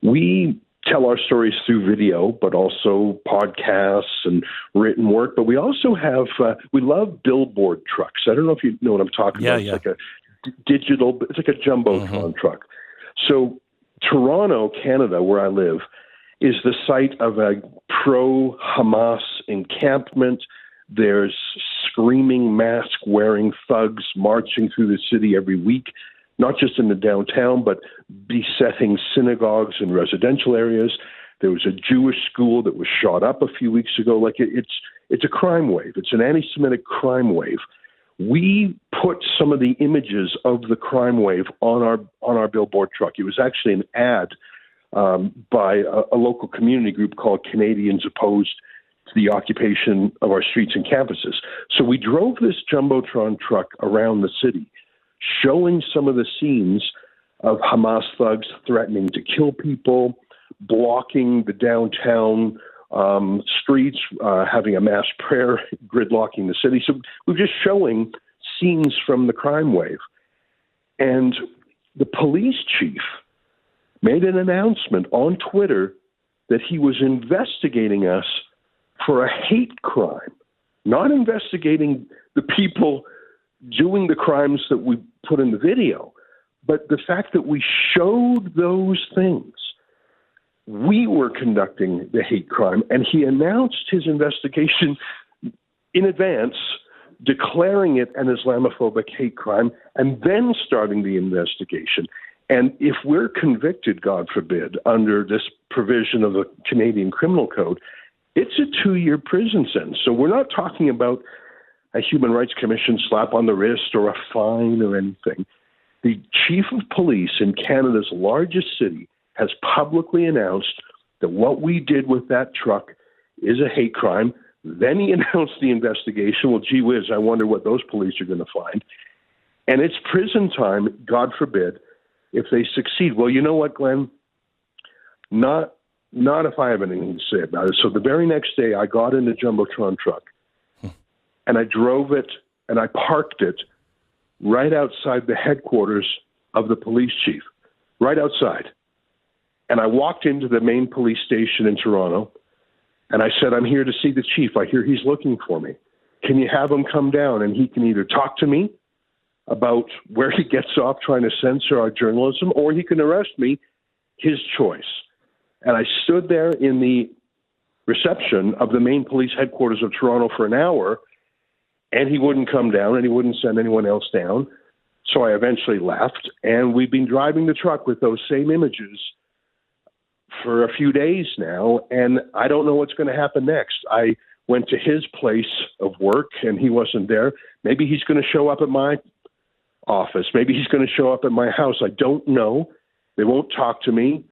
We tell our stories through video, but also podcasts and written work. But we also have, we love billboard trucks. I don't know if you know what I'm talking about. Yeah. It's like a digital, it's like a Jumbotron truck. So Toronto, Canada, where I live, is the site of a pro-Hamas encampment. There's screaming, mask-wearing thugs marching through the city every week, not just in the downtown, but besetting synagogues and residential areas. There was a Jewish school that was shot up a few weeks ago. Like it's a crime wave. It's an anti-Semitic crime wave. We put some of the images of the crime wave on our billboard truck. It was actually an ad by a local community group called Canadians Opposed to the Occupation of Our Streets and Campuses. So we drove this Jumbotron truck around the city, showing some of the scenes of Hamas thugs threatening to kill people, blocking the downtown streets, having a mass prayer, gridlocking the city. So we're just showing scenes from the crime wave. And the police chief made an announcement on Twitter that he was investigating us for a hate crime, not investigating the people doing the crimes that we put in the video, but the fact that we showed those things. We were conducting the hate crime, and he announced his investigation in advance, declaring it an Islamophobic hate crime, and then starting the investigation. And if we're convicted, God forbid, under this provision of the Canadian Criminal Code, it's a 2-year prison sentence. So we're not talking about a Human Rights Commission slap on the wrist or a fine or anything. The chief of police in Canada's largest city has publicly announced that what we did with that truck is a hate crime. Then he announced the investigation. Well, gee whiz, I wonder what those police are going to find. And it's prison time, God forbid, if they succeed. Well, you know what, Glenn? Not if I have anything to say about it. So the very next day, I got in the Jumbotron truck, and I drove it, and I parked it right outside the headquarters of the police chief, right outside. And I walked into the main police station in Toronto, and I said, I'm here to see the chief. I hear he's looking for me. Can you have him come down, and he can either talk to me about where he gets off trying to censor our journalism, or he can arrest me, his choice. And I stood there in the reception of the main police headquarters of Toronto for an hour, and he wouldn't come down, and he wouldn't send anyone else down. So I eventually left, and we've been driving the truck with those same images for a few days now, and I don't know what's going to happen next. I went to his place of work, and he wasn't there. Maybe he's going to show up at my office. Maybe he's going to show up at my house. I don't know. They won't talk to me.